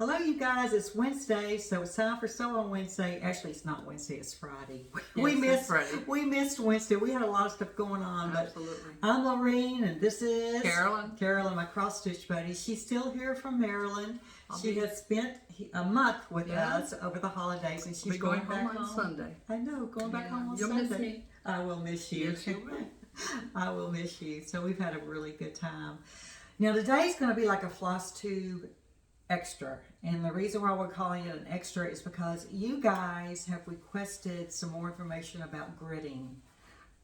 Hello, you guys. It's Wednesday, so it's time for Sew on Wednesday. Actually, it's not Wednesday; it's Friday. Yes, Friday. We missed Wednesday. We had a lot of stuff going on. Absolutely. But I'm Lorene, and this is Carolyn. Carolyn, my cross stitch buddy. She's still here from Maryland. She has spent a month with us over the holidays, and she's going back home on Sunday. I know, going back home on You'll Sunday. miss me. I will miss you. Yes, you will. I will miss you. So we've had a really good time. Now today's going to be like a Flosstube Extra, and the reason why we're calling it an extra is because you guys have requested some more information about gridding.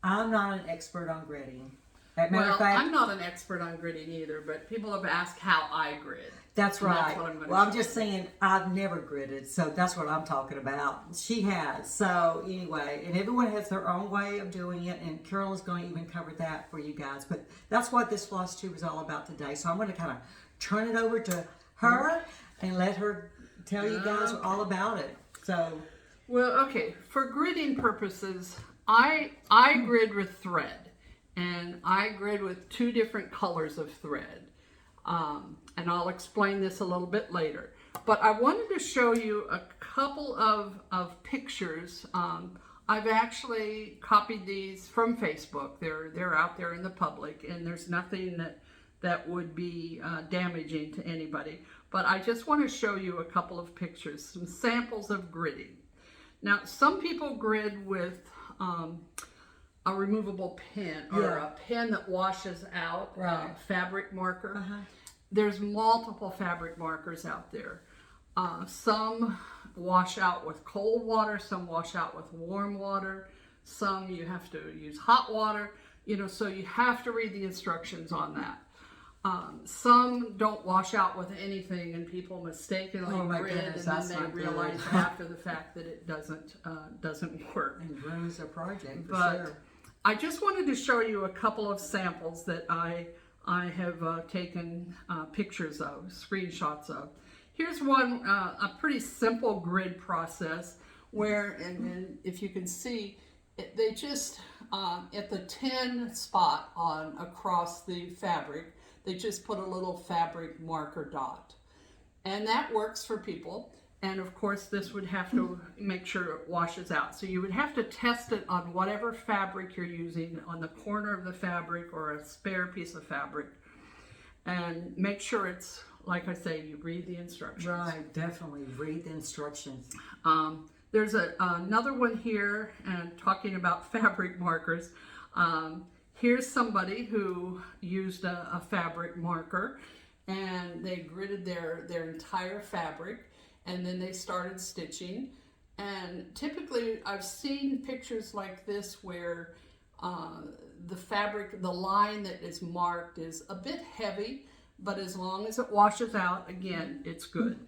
I'm not an expert on gridding. As a matter of fact, I'm not an expert on gridding either, but people have asked how I grid. That's right. That's what I'm going to I'm just saying I've never gridded, so that's what I'm talking about. She has. So anyway, and everyone has their own way of doing it, and Carolyn's going to even cover that for you guys. But that's what this floss tube is all about today. So I'm going to kind of turn it over to her and let her tell you guys all about it. So, well, okay, for gridding purposes, I grid with thread, and I grid with 2 different colors of thread. And I'll explain this a little bit later. But I wanted to show you a couple of pictures. I've actually copied these from Facebook. They're out there in the public, and there's nothing that would be damaging to anybody. But I just want to show you a couple of pictures, some samples of gridding. Now, some people grid with a removable pen or a pen that washes out, fabric marker. There's multiple fabric markers out there. Some wash out with cold water, some wash out with warm water, some you have to use hot water, so you have to read the instructions on that. Some don't wash out with anything, and people mistakenly grid, and then they realize after the fact that it doesn't work. And ruins their project, But I just wanted to show you a couple of samples that I have taken pictures of, screenshots of. Here's one, a pretty simple grid process where, and if you can see, they just, at the 10 spot across the fabric, they just put a little fabric marker dot. And that works for people. And of course, this would have to make sure it washes out. So you would have to test it on whatever fabric you're using, on the corner of the fabric or a spare piece of fabric. And make sure it's, like I say, you read the instructions. Right, definitely read the instructions. There's another one here, and talking about fabric markers. Here's somebody who used a fabric marker, and they gridded their entire fabric, and then they started stitching. And typically I've seen pictures like this where the fabric, the line that is marked is a bit heavy, but as long as it washes out, again, it's good.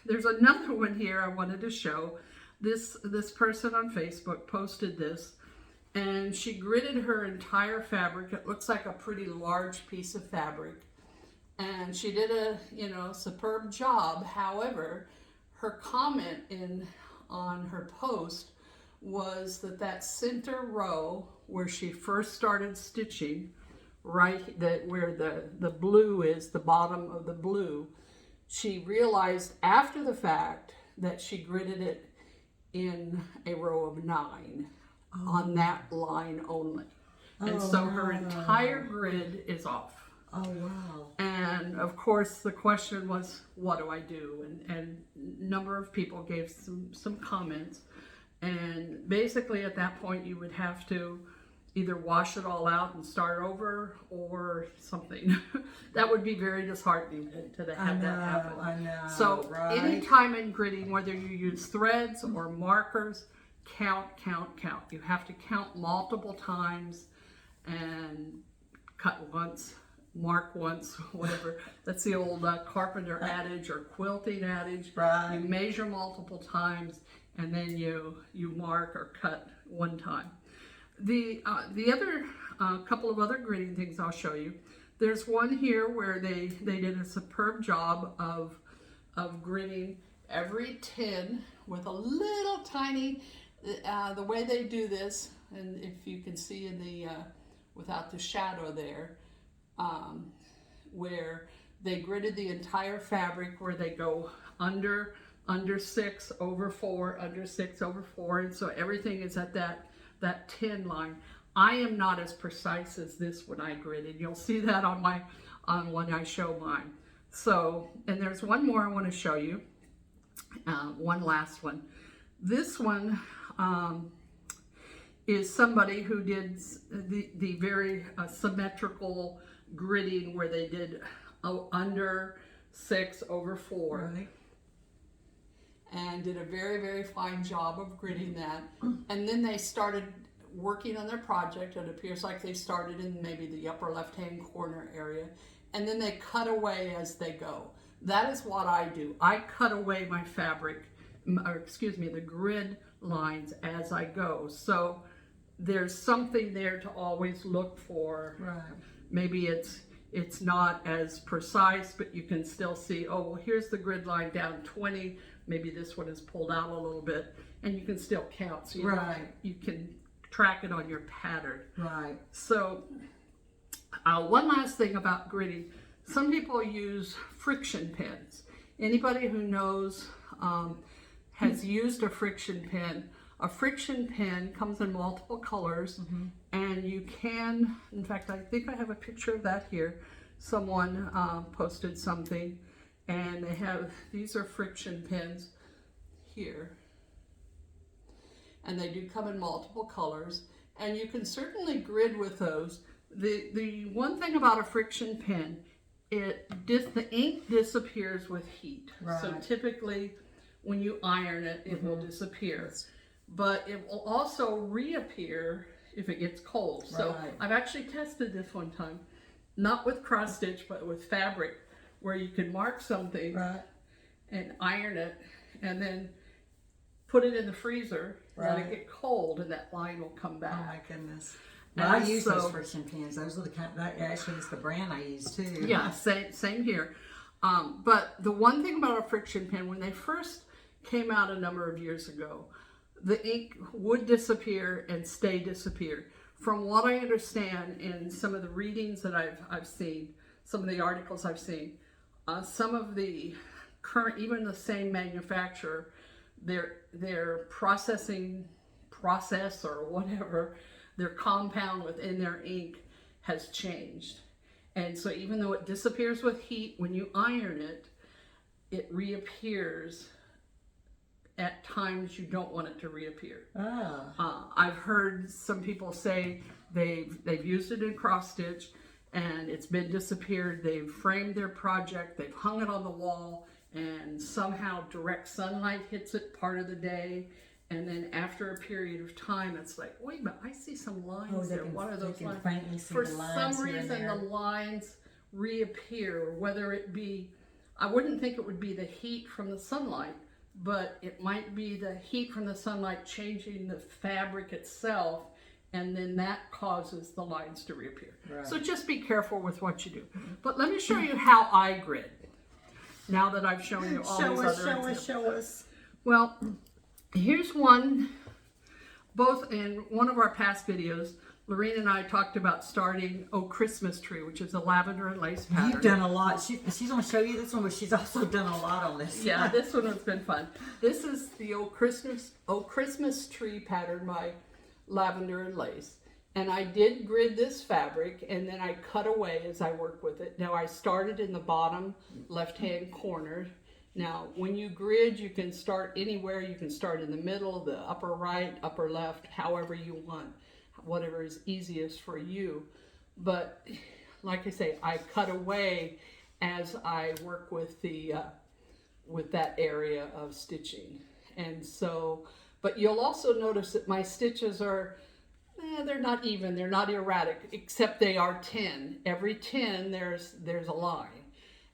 There's another one here I wanted to show. This person on Facebook posted this, and she gridded her entire fabric. It looks like a pretty large piece of fabric. And she did a, superb job. However, her comment on her post was that center row where she first started stitching, where the blue is, the bottom of the blue, she realized after the fact that she gridded it in a row of 9 on that line only. And so her entire grid is off. Oh, wow. And of course the question was, what do I do? And a number of people gave some comments. And basically at that point you would have to either wash it all out and start over or something. That would be very disheartening to have that happen. I know, so right? anytime in gridding, whether you use threads or markers, count. You have to count multiple times and cut once, mark once, whatever. That's the old carpenter adage or quilting adage. Right. You measure multiple times and then you mark or cut one time. The other couple of other gridding things I'll show you. There's one here where they did a superb job of gridding every 10 with a little tiny, the way they do this, and if you can see in the, without the shadow there, where they gridded the entire fabric where they go under 6 over 4, under 6 over 4, and so everything is at that 10 line. I am not as precise as this when I grid, and you'll see that on when I show mine. So, and there's one more I want to show you, one last one. This one is somebody who did the very symmetrical gridding where they did under 6 over 4. Right. And did a very, very fine job of gridding that. And then they started working on their project. It appears like they started in maybe the upper left-hand corner area. And then they cut away as they go. That is what I do. I cut away my fabric, or excuse me, the grid lines as I go. So there's something there to always look for. Right. Maybe it's not as precise, but you can still see, oh, well, here's the grid line down 20. Maybe this one is pulled out a little bit, and you can still count. So you can track it on your pattern. Right. So one last thing about gridding. Some people use friction pins. Anybody who knows has used a friction pin. A friction pin comes in multiple colors, and you can, in fact, I think I have a picture of that here. Someone posted something, and they have, these are friction pins here. And they do come in multiple colors, and you can certainly grid with those. The one thing about a friction pin, the ink disappears with heat. Right. So typically, when you iron it, it will disappear. But it will also reappear if it gets cold. So I've actually tested this one time, not with cross stitch, but with fabric, where you can mark something and iron it, and then put it in the freezer, let it get cold, and that line will come back. Oh my goodness. Well, I use those friction pins. Those are the kind. That actually is the brand I use too. Yeah, same here. But the one thing about a friction pin, when they first came out a number of years ago, the ink would disappear and stay disappear. From what I understand in some of the readings that I've seen, some of the articles I've seen, some of the current, even the same manufacturer, their processing process or whatever, their compound within their ink has changed. And so even though it disappears with heat, when you iron it, it reappears at times you don't want it to reappear. I've heard some people say they've used it in cross stitch and it's been disappeared. They've framed their project, they've hung it on the wall, and somehow direct sunlight hits it part of the day, and then after a period of time it's like, wait a minute, I see some lines there. What are those lines? For some reason the lines reappear, whether it be, I wouldn't think it would be the heat from the sunlight, but it might be the heat from the sunlight changing the fabric itself, and then that causes the lines to reappear. Right. So just be careful with what you do. But let me show you how I grid, now that I've shown you all these other examples. Show us. Well, here's one, both in one of our past videos, Lorene and I talked about starting Oh Christmas Tree, which is a lavender and lace pattern. You've done a lot. She's going to show you this one, but she's also done a lot on this. Yeah, this one has been fun. This is the Oh Christmas Tree pattern by Lavender and Lace. And I did grid this fabric, and then I cut away as I work with it. Now I started in the bottom left-hand corner. Now, when you grid, you can start anywhere. You can start in the middle, the upper right, upper left, however you want, whatever is easiest for you. But like I say, I cut away as I work with the with that area of stitching. And so, but you'll also notice that my stitches are, they're not even, they're not erratic, except they are 10. Every 10 there's a line.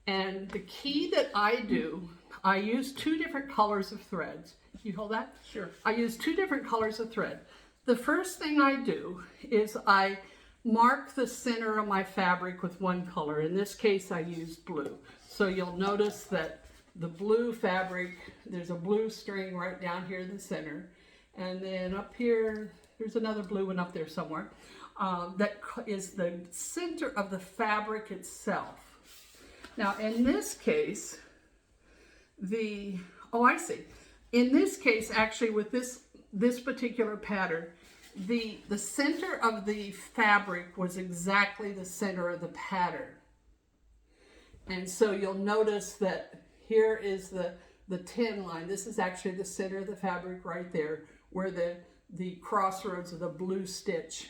And the key that I do, I use 2 different colors of threads. Can you hold that? Sure. I use 2 different colors of thread. The first thing I do is I mark the center of my fabric with one color. In this case, I used blue. So you'll notice that the blue fabric, there's a blue string right down here in the center. And then up here, there's another blue one up there somewhere. That is the center of the fabric itself. Now in this case, oh, I see. In this case, actually with this particular pattern, the center of the fabric was exactly the center of the pattern. And so you'll notice that here is the 10 line. This is actually the center of the fabric right there, where the crossroads of the blue stitch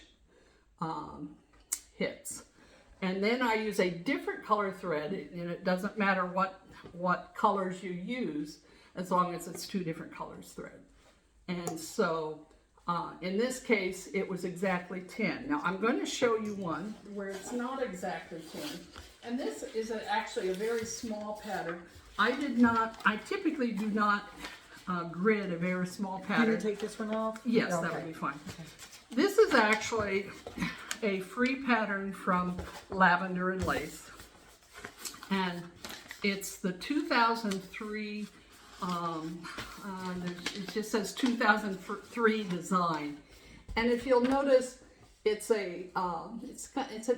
hits. And then I use a different color thread, and it doesn't matter what colors you use, as long as it's 2 different colors thread. And so in this case, it was exactly 10. Now I'm going to show you one where it's not exactly 10. And this is actually a very small pattern. I typically do not grid a very small pattern. Can you take this one off? Yes, Okay. that would be fine. Okay. This is actually a free pattern from Lavender and Lace. And it's the 2003, it just says 2003 design. And if you'll notice, it's an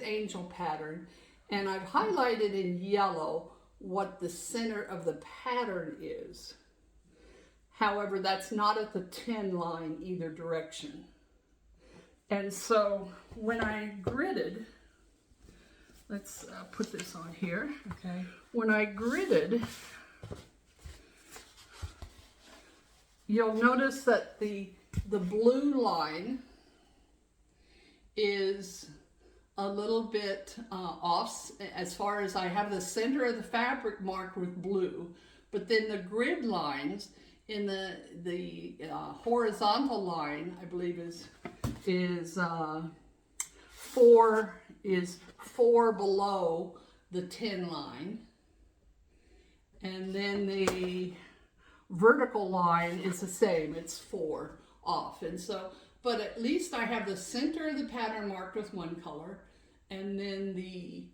angel pattern. And I've highlighted in yellow what the center of the pattern is. However, that's not at the 10 line either direction. And so when I gridded, let's put this on here. Okay. When I gridded, you'll notice that the blue line is a little bit off as far as I have the center of the fabric marked with blue, but then the grid lines in the horizontal line, I believe is 4 below the 10 line, and then the vertical line is the same, it's 4 off. And so, but at least I have the center of the pattern marked with one color, and then the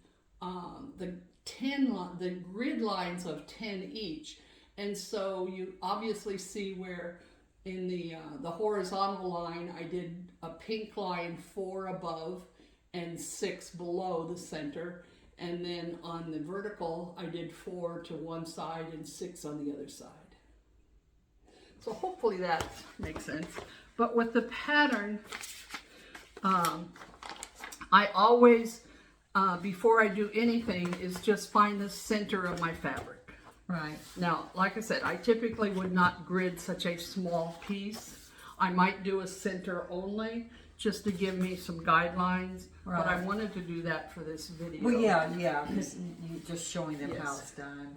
grid lines of 10 each. And so you obviously see where in the horizontal line I did a pink line 4 above and 6 below the center, and then on the vertical I did 4 to one side and 6 on the other side. So hopefully that makes sense. But with the pattern, I always, before I do anything, is just find the center of my fabric. Right. Now, like I said, I typically would not grid such a small piece. I might do a center only, just to give me some guidelines. Right. But I wanted to do that for this video. Well, yeah, because you're just showing them how Yes. it's done.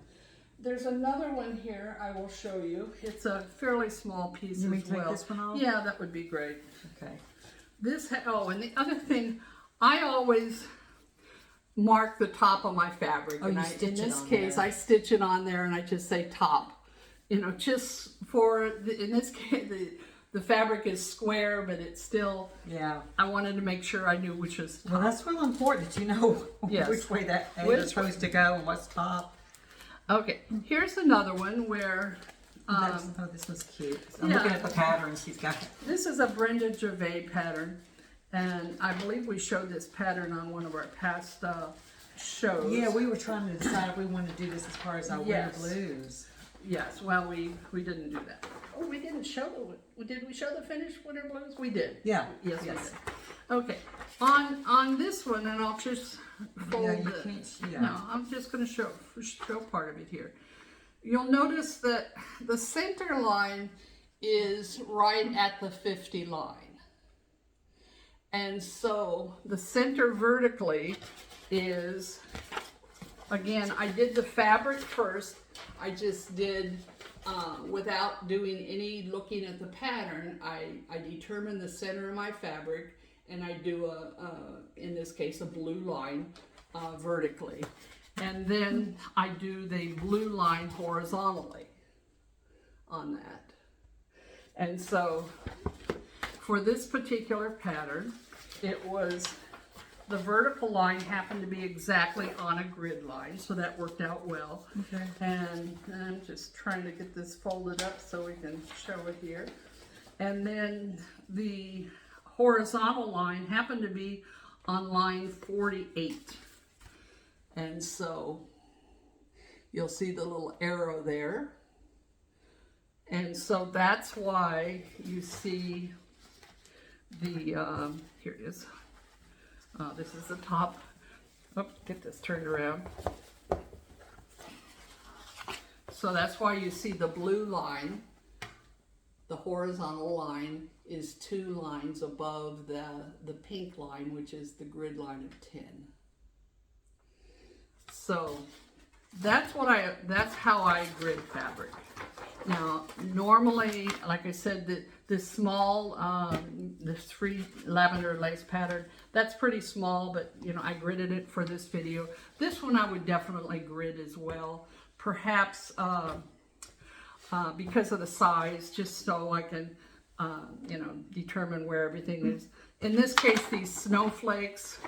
There's another one here I will show you. It's a fairly small piece You as may take well. this one off? Yeah, that would be great. Okay. And the other thing, I always mark the top of my fabric. Oh, and you in stitch it this on case, there. I stitch it on there and I just say top. You know, just for, in this case, the fabric is square, but it's still, Yeah. I wanted to make sure I knew which was top. Well, that's real important that you know Yes. which way that egg Which is supposed to go and what's top. Okay, here's another one where, Oh, this one's cute. I'm yeah. looking at the pattern she's got. this is a Brenda Gervais pattern. And I believe we showed this pattern on one of our past shows. Yeah, we were trying to decide if we wanted to do this as far as our Yes. winter blues. Yes, well, we didn't do that. Oh, we didn't show did we show the finished winter blues? We did. Yeah. Yes, yes. we did. Okay, on this one, and I'll just fold Yeah, you it. can't. Yeah. No, I'm just going to show part of it here. You'll notice that the center line is right at the 50 line. And so the center vertically is, again, I did the fabric first. I just did, without doing any looking at the pattern, I determine the center of my fabric, and I do in this case, a blue line vertically. And then I do the blue line horizontally on that. And so for this particular pattern, it was, the vertical line happened to be exactly on a grid line, so that worked out well. Okay. And I'm just trying to get this folded up so we can show it here. And then the horizontal line happened to be on line 48. And so you'll see the little arrow there. And so that's why you see the, here it is. This is the top. Oh, get this turned around. So that's why you see the blue line. The horizontal line is 2 lines above the pink line, which is the grid line of 10. So that's how I grid fabric. Now, normally, like I said, this small, this free lavender lace pattern, that's pretty small, but you know, I gridded it for this video. This one I would definitely grid as well. Perhaps because of the size, just so I can, you know, determine where everything is. In this case, these snowflakes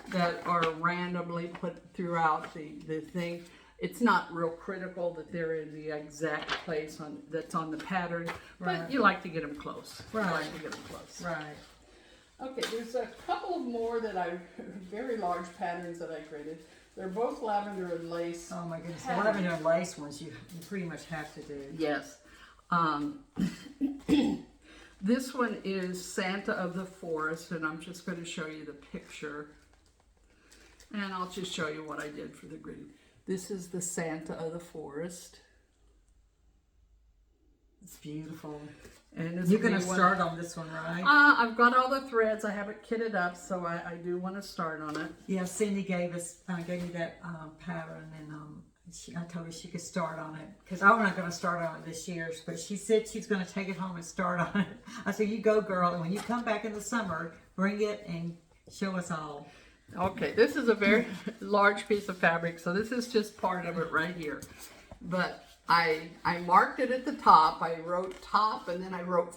that are randomly put throughout the thing, it's not real critical that they're in the exact place that's on the pattern, but you like to get them close. Right. You like to get them close. Right. Okay, there's a couple of more very large patterns that I graded. They're both lavender and lace. Oh my goodness, the lavender and lace ones you pretty much have to do. Yes. This one is Santa of the Forest, and I'm just going to show you the picture. And I'll just show you what I did for the grid. This is the Santa of the Forest. It's beautiful. And you're going to start on this one, right? I've got all the threads. I have it kitted up, so I do want to start on it. Yeah, Cindy gave me that pattern, and I told her she could start on it because I'm not going to start on it this year, but she said she's going to take it home and start on it. I said, you go, girl, and when you come back in the summer, bring it and show us all. Okay, this is a very large piece of fabric, so this is just part of it right here. But I marked it at the top. I wrote top, and then I wrote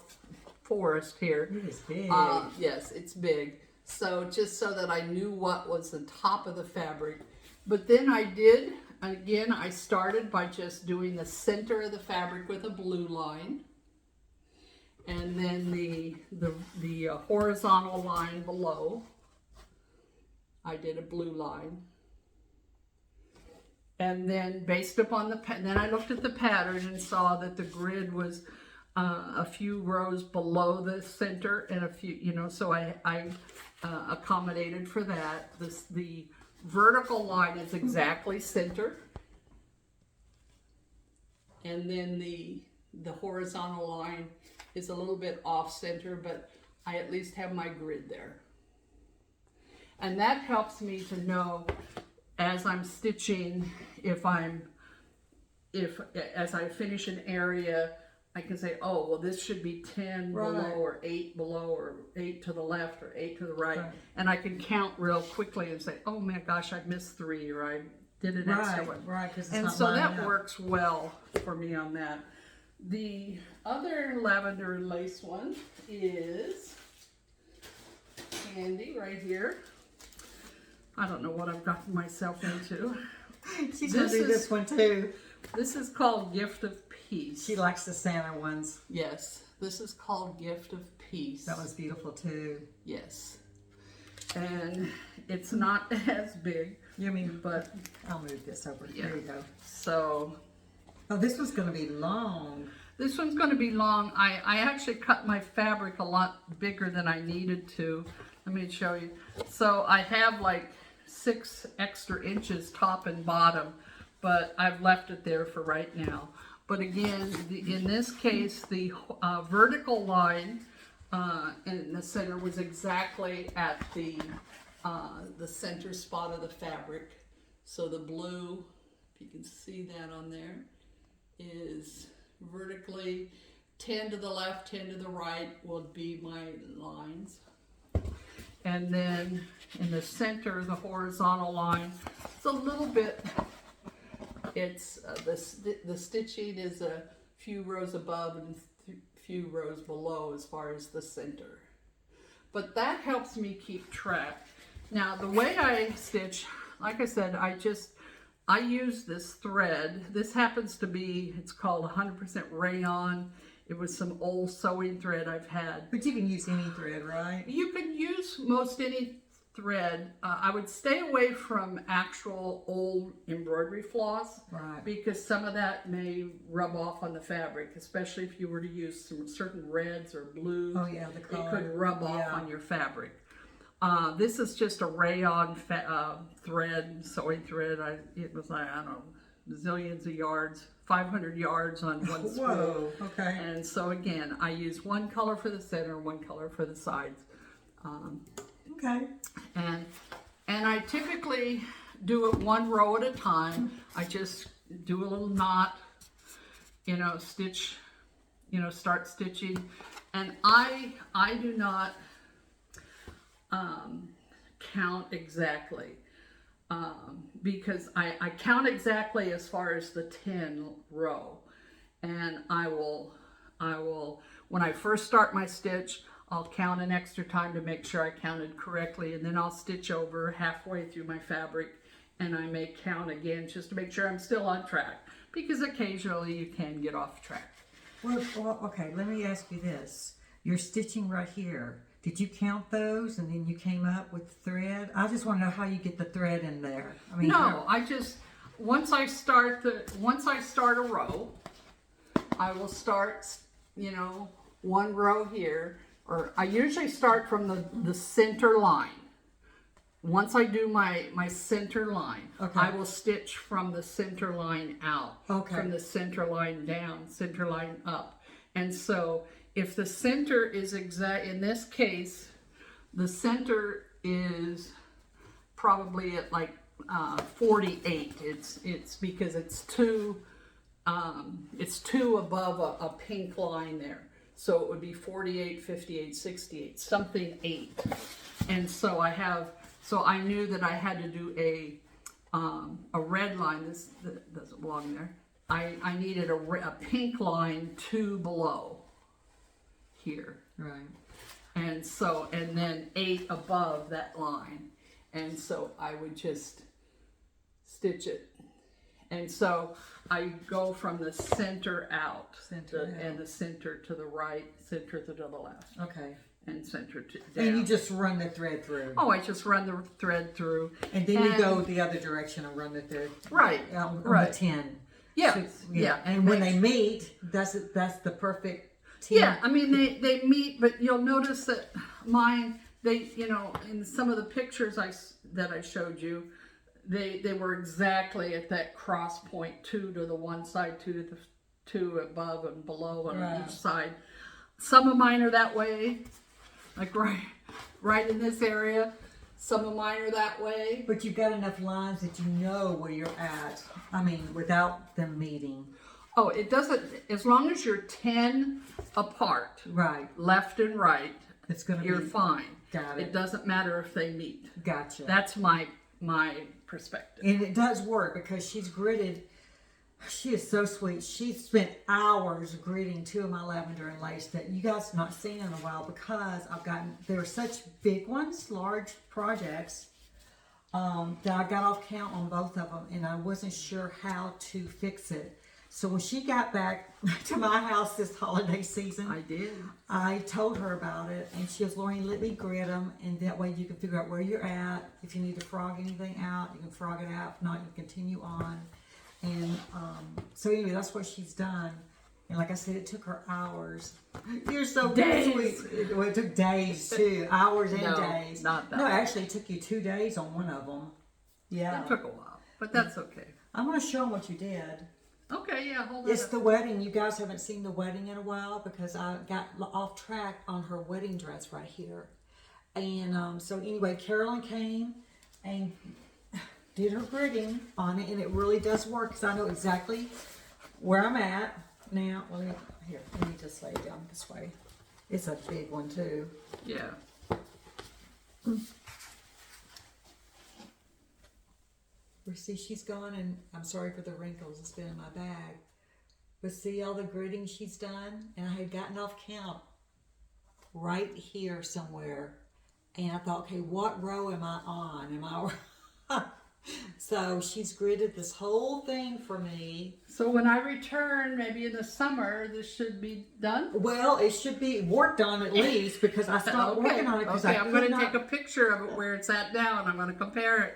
forest here. It is big. Yes, it's big. So just so that I knew what was the top of the fabric. But then I did, again, I started by just doing the center of the fabric with a blue line. And then the horizontal line below, I did a blue line. And then based upon then I looked at the pattern and saw that the grid was a few rows below the center and a few, you know, so I accommodated for that. The vertical line is exactly center. And then the horizontal line is a little bit off center, but I at least have my grid there. And that helps me to know as I'm stitching, as I finish an area, I can say, oh, well, this should be 10 below, or 8 below, or 8 to the left, or 8 to the right. And I can count real quickly and say, oh my gosh, I missed 3, or I did an extra one. Right, because it's and not so lining that up. works well for me on that. The other lavender lace one is Candy right here. I don't know what I've gotten myself into. She's going to do this one too. This is called Gift of Peace. She likes the Santa ones. Yes, this is called Gift of Peace. That one's beautiful too. Yes. And it's not as big. You mean, but I'll move this over. Yeah. There you go. So. Oh, this one's going to be long. This one's going to be long. I actually cut my fabric a lot bigger than I needed to. Let me show you. So I have like 6 extra inches top and bottom, but I've left it there for right now. But again, in this case, the vertical line in the center was exactly at the center spot of the fabric. So the blue, if you can see that on there, is vertically 10 to the left, 10 to the right will be my lines. And then in the center, the horizontal line, it's a little bit, it's the stitching is a few rows above and a few rows below as far as the center. But that helps me keep track. Now the way I stitch, like I said, I use this thread. This happens to be, it's called 100% rayon. It was some old sewing thread I've had. But you can use any thread, right? You can use most any thread, I would stay away from actual old embroidery floss, Right. because some of that may rub off on the fabric, especially if you were to use some certain reds or blues. Oh yeah, the It color. could rub off on your fabric. This is just a rayon thread, sewing thread. It was like, I don't know, zillions of yards, 500 yards on one spool. Whoa. Okay. And so again, I use one color for the center, one color for the sides. Okay. And I typically do it one row at a time. I just do a little knot, stitch, start stitching. And I do not count exactly, because I count exactly as far as the 10 row. And I will, when I first start my stitch, I'll count an extra time to make sure I counted correctly, and then I'll stitch over halfway through my fabric, and I may count again just to make sure I'm still on track, because occasionally you can get off track. Well, okay, let me ask you this. You're stitching right here. Did you count those and then you came up with the thread? I just want to know how you get the thread in there. I mean, No, I just, once I start a row, I will start, one row here, or I usually start from the center line. Once I do my center line, Okay. I will stitch from the center line out, Okay. from the center line down, center line up. And so if the center is exact, in this case, the center is probably at like 48. It's because it's two above a pink line there. So it would be 48, 58, 68, something 8. And so I knew that I had to do a red line. This doesn't belong there. I needed a pink line 2 below here. right. And then 8 above that line. And so I would just stitch it. And so I go from the center out, and the center to the right, center to the left, Okay. and center to down. And you just run the thread through. Oh, I just run the thread through. And then you go the other direction and run the thread. Right, On right. the 10. Yeah, So, yeah. And when they meet, that's the perfect 10. Yeah, I mean, they meet, but you'll notice that mine, in some of the pictures that I showed you, they were exactly at that cross point, 2 to the one side, 2 to the 2 above and below on Right. each side. Some of mine are that way, like right in this area. Some of mine are that way. But you've got enough lines that you know where you're at. I mean, without them meeting. Oh, it doesn't, as long as you're 10 apart, Right. left and right, It's going to you're be. fine. Got It it. doesn't matter if they meet. Gotcha. That's my perspective. And it does work because she's gridded. She is so sweet. She spent hours gridding 2 of my lavender and lace that you guys have not seen in a while, because they're such big ones, large projects, that I got off count on both of them, and I wasn't sure how to fix it. So when she got back to my house this holiday season, I did. I told her about it, and she goes, Lorraine, let me grid them, and that way you can figure out where you're at. If you need to frog anything out, you can frog it out. If not, you continue on. And so anyway, that's what she's done. And like I said, it took her hours. You're so Days. sweet. It took days too, hours and No, days. not that No, much. actually, it took you 2 days on one of them. Yeah. It took a while, but that's okay. I'm going to show them what you did. Okay, yeah, hold on. It's the wedding. You guys haven't seen the wedding in a while because I got off track on her wedding dress right here. And so anyway, Carolyn came and did her gridding on it, and it really does work because I know exactly where I'm at. Now, let me just lay it down this way. It's a big one too. Yeah. But see, she's gone, and I'm sorry for the wrinkles. It's been in my bag. But see all the gridding she's done? And I had gotten off count right here somewhere. And I thought, okay, what row am I on? So she's gridded this whole thing for me. So when I return, maybe in the summer, this should be done? Well, it should be worked on at least because I stopped working on it because Okay, I I'm could going to not. take a picture of it where it's at now, and I'm going to compare it.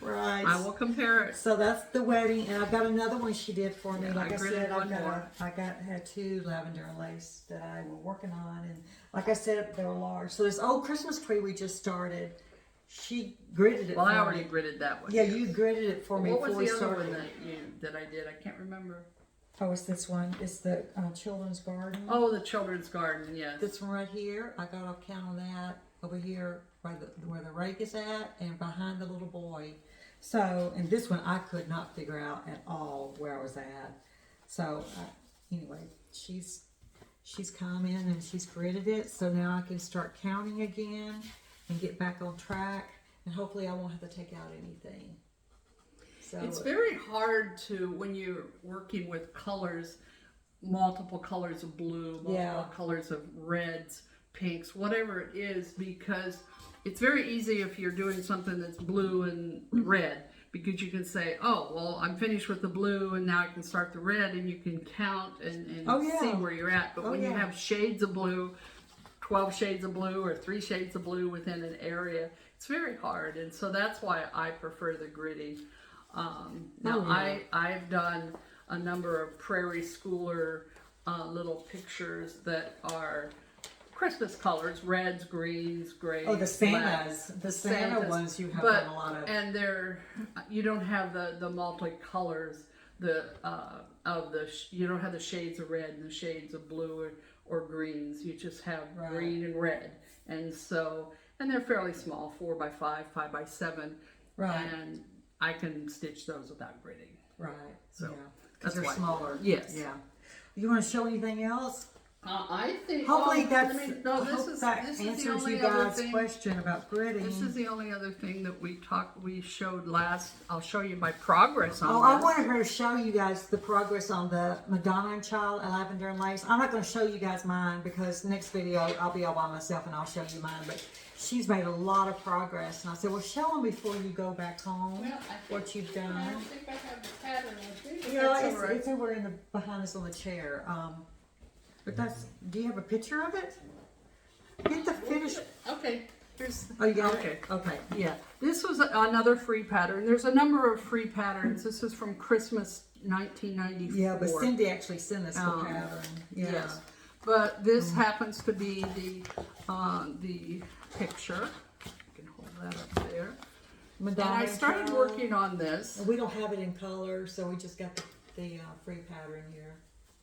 Right. I will compare it. So that's the wedding, and I've got another one she did for me. Yeah, Like I gridded said, one more. had 2 lavender and lace that I was working on, and like I said, they were large. So this old Christmas tree we just started, she gridded it. Well, for I already me. gridded that one. Yeah, you gridded it for me What was before we the other started. one that I did? I can't remember. Oh, it's this one. It's the children's garden. Oh, the children's garden, yes. This one right here. I got off count on that over here where the rake is at and behind the little boy. So, and this one I could not figure out at all where I was at. So, anyway, she's come in and she's gridded it. So now I can start counting again and get back on track. And hopefully I won't have to take out anything. So It's very hard to, when you're working with colors, multiple colors of blue, multiple colors of reds, pinks, whatever it is, because it's very easy if you're doing something that's blue and red, because you can say, oh, well, I'm finished with the blue and now I can start the red, and you can count and see where you're at. But when you have shades of blue, 12 shades of blue or 3 shades of blue within an area, it's very hard. And so that's why I prefer the gridding. I've done a number of prairie schooler little pictures that are Christmas colors, reds, greens, grays. the Santas, the Santa ones you have done a lot of. And you don't have the multi-colors, you don't have the shades of red and the shades of blue or greens. You just have green and red. And so, and they're fairly small, 4 by 5, 5 by 7. Right. And I can stitch those without gridding. Right. So because they're why. smaller. Yes. Yeah. You want to show anything else? I think. Hopefully that this is answers the only you other guys' thing. question about gridding. This is the only other thing that we showed last. I'll show you my progress on I this. wanted her to show you guys the progress on the Madonna and Child Lavender and Lace. I'm not going to show you guys mine because next video I'll be all by myself and I'll show you mine. But she's made a lot of progress, and I said, well, show them before you go back home what you've done. I don't think I have the pattern with me. Yeah, it's over in the behind us on the chair. But do you have a picture of it? Get the finish. Okay. Here's, Oh, you got okay. it? Okay. Yeah, this was another free pattern. There's a number of free patterns. This is from Christmas 1994. Yeah, but Cindy actually sent us the pattern. Yeah. Yes, but this happens to be the picture. I can hold that up there. Madonna And I and started Child. working on this. And we don't have it in color, so we just got the free pattern here.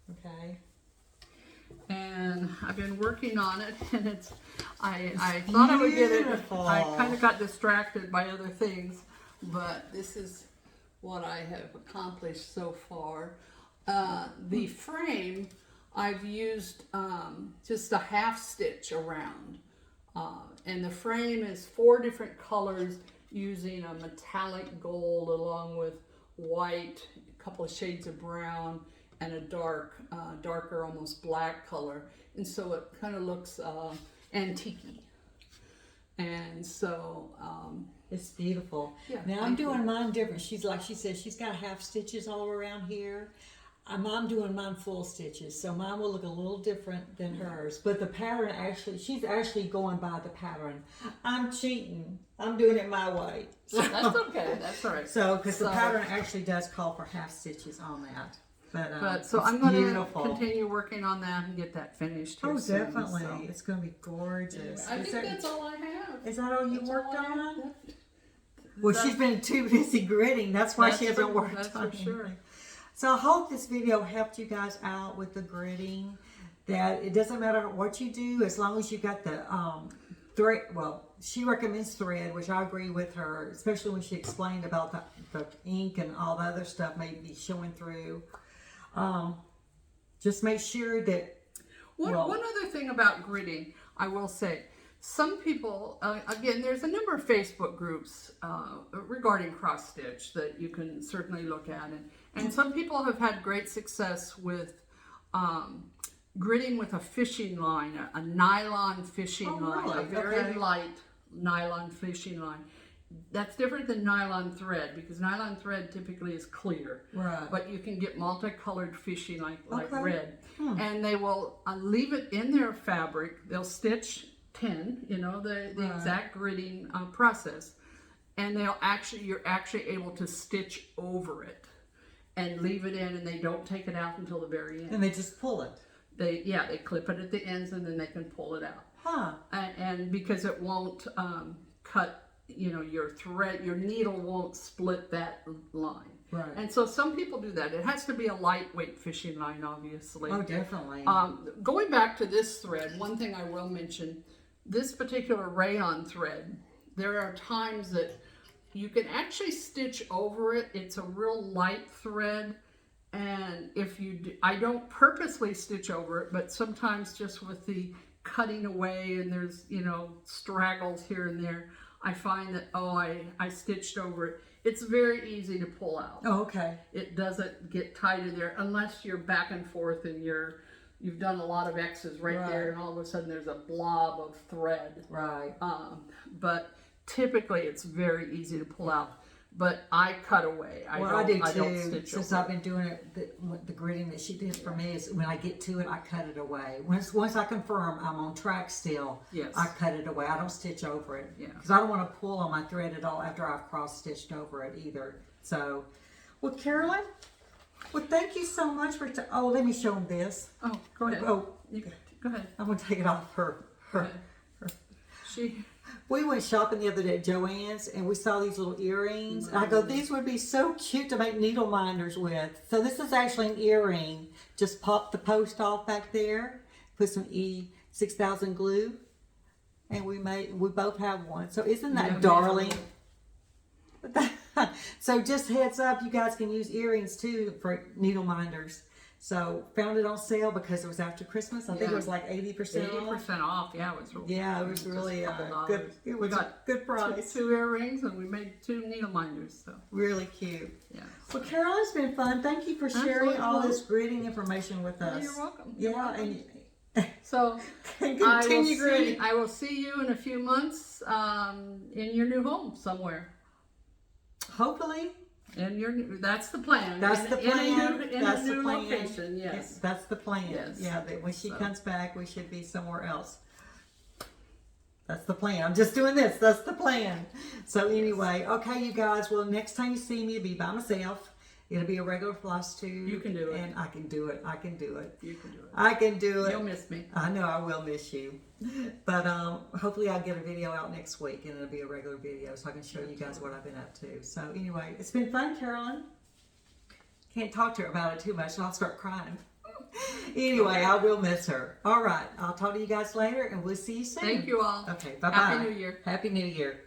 Okay. And I've been working on it, and I thought I would get it. Beautiful. I kind of got distracted by other things, but this is what I have accomplished so far. The frame, I've used just a half stitch around, and the frame is 4 different colors using a metallic gold along with white, a couple of shades of brown, and a darker, almost black color, and so it kind of looks antique-y. And so it's beautiful. Yeah, now I'm doing mine different. She said she's got half stitches all around here. I'm doing mine full stitches, so mine will look a little different than hers. But the pattern she's actually going by the pattern. I'm cheating. I'm doing it my way. That's okay. That's all right. So because the pattern actually does call for half stitches on that. But so I'm going to continue working on that and get that finished here soon, definitely. so. It's going to be gorgeous. I think that's all I have. Is that all you worked all I on? have. Well, she's been too busy gridding. That's why she hasn't worked That's on for sure. anything. So I hope this video helped you guys out with the gridding. That it doesn't matter what you do, as long as you got the thread. Well, she recommends thread, which I agree with her, especially when she explained about the ink and all the other stuff may be showing through. Just make sure that. One other thing about gridding, I will say, some people, again, there's a number of Facebook groups regarding cross stitch that you can certainly look at, and some people have had great success with gridding with a fishing line, a nylon fishing line, really? a very light nylon fishing line. that's different than nylon thread, because nylon thread typically is clear. Right. But you can get multicolored fishy like Okay. red. And they will leave it in their fabric. They'll stitch 10, the Right. exact gridding process. And you're actually able to stitch over it and leave it in, and they don't take it out until the very end. And they just pull it. They clip it at the ends, and then they can pull it out. Huh. And because it won't cut, your needle won't split that line. Right. And so some people do that. It has to be a lightweight fishing line, obviously. Oh, definitely. Going back to this thread, one thing I will mention, this particular rayon thread, there are times that you can actually stitch over it. It's a real light thread. And if you do, I don't purposely stitch over it, but sometimes just with the cutting away and there's, straggles here and there, I find that, I stitched over it. It's very easy to pull out. Oh, okay. It doesn't get tight in there unless you're back and forth and you've done a lot of X's right there, and all of a sudden there's a blob of thread. Right. But typically it's very easy to pull out. But I cut away. I do don't too. stitch Since over I've been doing it, the gridding that she did for me is when I get to it, I cut it away. Once I confirm I'm on track still, Yes. I cut it away. I don't stitch over it. Yeah. Because I don't want to pull on my thread at all after I've cross stitched over it either. So, well, Carolyn, thank you so much for. Let me show them this. Oh, go ahead. Oh, Go ahead. I'm gonna take it off her. She. We went shopping the other day at Joann's and we saw these little earrings. And I go, these would be so cute to make needle minders with. So this is actually an earring. Just pop the post off back there, put some E6000 glue, and we both have one. So isn't that darling? So just heads up, you guys can use earrings too for needle minders. So found it on sale because it was after Christmas. I think it was like 80% off. 80% off. Yeah, it was really. Yeah, it was really $2 good. It was a good price. Two earrings, and we made 2 needle minders. So Really cute. yeah. Well, Carol, it's been fun. Thank you for sharing all Absolutely. this gridding information with us. You're welcome. Yeah, and So continue gridding. I will see you in a few months in your new home somewhere. Hopefully, That's the plan. that's the plan. In That's a the new plan. location. Yes. That's the plan. Yes. Yeah, that when she So. comes back, we should be somewhere else. That's the plan. I'm just doing this. That's the plan. So anyway, okay, you guys. Well, next time you see me, it'll be by myself. It'll be a regular floss tube. You can do it. And I can do it. I can do it. You can do it. I can do it. You'll miss me. I know I will miss you. But hopefully I'll get a video out next week and it'll be a regular video so I can show you guys what I've been up to. So anyway, it's been fun, Carolyn. Can't talk to her about it too much and I'll start crying. Anyway, I will miss her. All right, I'll talk to you guys later and we'll see you soon. Thank you all. Okay, bye-bye. Happy New Year. Happy New Year.